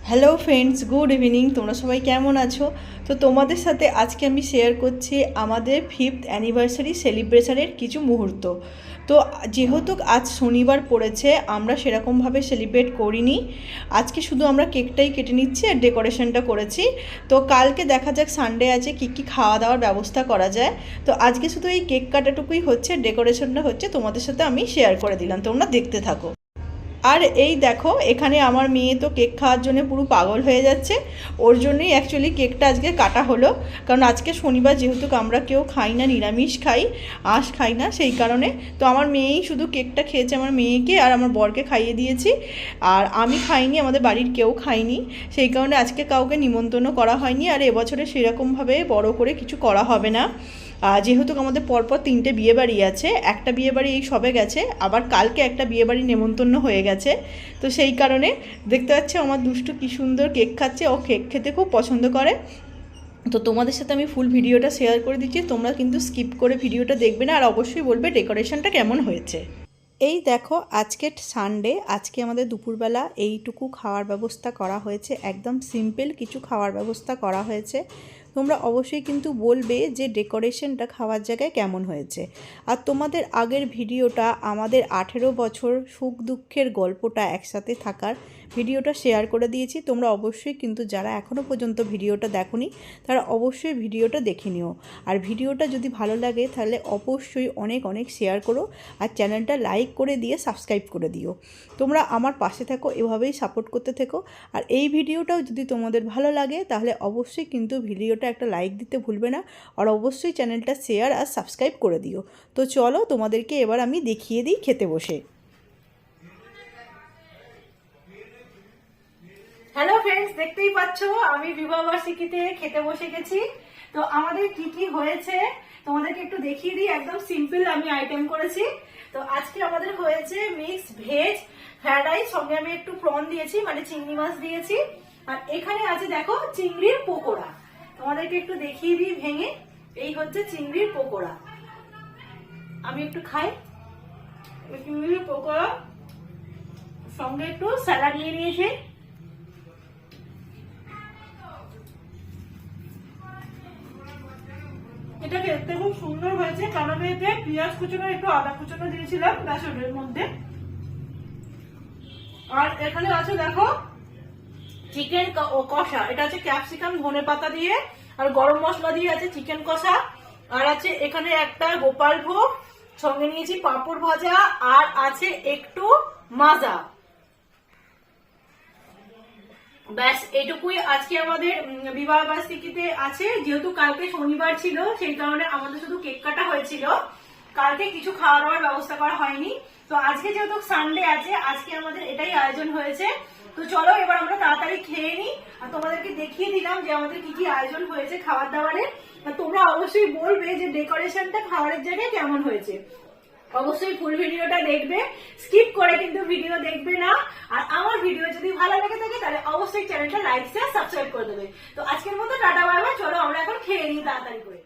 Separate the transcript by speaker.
Speaker 1: Hello friends, good evening. তোমরা সবাই কেমন আছো? তো তোমাদের সাথে আজকে আমি শেয়ার করছি আমাদের 5th অ্যানিভার্সারি সেলিব্রেশনের কিছু মুহূর্ত। তো যেহেতু আজ শনিবার পড়েছে, আমরা সেরকমভাবে সেলিব্রেট করিনি। আজকে শুধু আমরা কেকটাই কেটে নিচ্ছি আর ডেকোরেশনটা করেছি। তো কালকে দেখা যাক সানডে আছে কী কী খাওয়া দাওয়ার ব্যবস্থা করা যায়। তো আজকে শুধু এই কেক কাটাটুকুই হচ্ছে, ডেকোরেশনটা হচ্ছে, তোমাদের সাথে আমি শেয়ার করে দিলাম, তোমরা দেখতে থাকো। আর এই দেখো, এখানে আমার মেয়ে তো কেক খাওয়ার জন্য পুরো পাগল হয়ে যাচ্ছে। ওর জন্যই অ্যাকচুয়ালি কেকটা আজকে কাটা হলো, কারণ আজকে শনিবার যেহেতু আমরা কেউ খাই না, নিরামিষ খাই, আঁশ খাই না, সেই কারণে। তো আমার মেয়েই শুধু কেকটা খেয়েছে, আমার মেয়েকে আর আমার বরকে খাইয়ে দিয়েছি, আর আমি খাইনি, আমাদের বাড়ির কেউ খাইনি। সেই কারণে আজকে কাউকে নিমন্ত্রণ করা হয়নি। আর এবছরে সেরকমভাবে বড় করে কিছু করা হবে না, যেহেতু আমাদের পরপর 3টে বিয়েবাড়ি আছে। একটা বিয়েবাড়ি এই সবে গেছে, আবার কালকে একটা বিয়েবাড়ি নেমন্তন্ন হয়ে গেছে। তো সেই কারণে দেখতে পাচ্ছি আমার দুষ্টু কী সুন্দর কেক খাচ্ছে, ও কেক খেতে খুব পছন্দ করে। তো তোমাদের সাথে আমি ফুল ভিডিওটা শেয়ার করে দিচ্ছি, তোমরা কিন্তু স্কিপ করে ভিডিওটা দেখবে না, আর অবশ্যই বলবে ডেকোরেশনটা কেমন হয়েছে। এই দেখো, আজকে সানডে, আজকে আমাদের দুপুরবেলা এইটুকু খাওয়ার ব্যবস্থা করা হয়েছে, একদম সিম্পল কিছু খাওয়ার ব্যবস্থা করা হয়েছে। তোমরা অবশ্যই কিন্তু বলবে যে ডেকোরেশনটা খাওয়ার জায়গায় কেমন হয়েছে। আর তোমাদের আগের ভিডিওটা, আমাদের 18 বছর সুখ দুঃখের গল্পটা একসাথে থাকার ভিডিওটা শেয়ার করে দিয়েছি। তোমরা অবশ্যই কিন্তু যারা এখনও পর্যন্ত ভিডিওটা দেখোনি, তারা অবশ্যই ভিডিওটা দেখে নিও। আর ভিডিওটা যদি ভালো লাগে তাহলে অবশ্যই অনেক অনেক শেয়ার করো, আর চ্যানেলটা লাইক করে দিয়ে সাবস্ক্রাইব করে দিও। তোমরা আমার পাশে থাকো, এভাবেই সাপোর্ট করতে থেকো। আর এই ভিডিওটাও যদি তোমাদের ভালো লাগে তাহলে অবশ্যই কিন্তু ভিডিওটা একটা লাইক দিতে ভুলবে না, আর অবশ্যই চ্যানেলটা শেয়ার আর সাবস্ক্রাইব করে দিও। তো চলো তোমাদেরকে এবার আমি দেখিয়ে দিই খেতে বসে। হ্যালো ফ্রেন্ডস, দেখতেই পাচ্ছ আমি বিবাহবার্ষিকীতে খেতে বসে গেছি। তো আমাদের কি কি হয়েছে তোমাদেরকে একটু দেখিয়ে দিই। একদম সিম্পল আমি আইটেম করেছি। তো আজকে আমাদের হয়েছে মিক্সড ভেজ ফ্রাইড রাইস, সঙ্গে আমি একটু প্রন দিয়েছি, মানে চিংড়ি মাছ দিয়েছি। আর এখানে আছে দেখো চিংড়ির পকোড়া, তোমাদেরকে একটু দেখিয়ে দিই ভেঙে। এই হচ্ছে চিংড়ির পকোড়া, আমি একটু খাই। চিংড়ির পকোড়া সঙ্গে একটু স্যালাড নিয়ে নিয়েছি। এটা দেখতে খুব সুন্দর হয়েছে, কারণ এতে পেঁয়াজ কুচনো একটু আদা কুচনো দিয়েছিলাম বেসনের মধ্যে। আর এখানে আছে দেখো চিকেন কষা, এটা আছে ক্যাপসিকাম ধনে পাতা দিয়ে আর গরম মশলা দিয়ে আছে চিকেন কষা। আর আছে এখানে একটা গোপাল ভোগ, সঙ্গে নিয়েছি পাঁপড় ভাজা, আর আছে একটু মাজা। ব্যাস এইটুকুই আজকে আমাদের বিবাহ বার্ষিকীতে আছে। যেহেতু কালকে শনিবার ছিল, সেই কারণে আমাদের শুধু কেক কাটা হয়েছিল, কালকে কিছু খাওয়া দাওয়ার ব্যবস্থা করা হয়নি। তো আজকে যেহেতু সানডে আছে, আজকে আমাদের এটাই আয়োজন হয়েছে। তো চলো এবার আমরা তাড়াতাড়ি খেয়ে নিই, আর তোমাদেরকে দেখিয়ে দিলাম যে আমাদের কি কি আয়োজন হয়েছে খাবার দাবারের। তোমরা অবশ্যই বলবে যে ডেকোরেশনটা খাবারের জায়গায় কেমন হয়েছে। অবশ্যই ফুল ভিডিওটা দেখবে, স্কিপ করে কিন্তু ভিডিও দেখবে না। আর আমার ভিডিও যদি ভালো লেগে থাকে তাহলে অবশ্যই চ্যানেলটা লাইক শেয়ার সাবস্ক্রাইব করে দেবে। তো আজকের মতো টাটা বাই বাই, চলো আমরা এখন খেয়ে নিই তাড়াতাড়ি করে।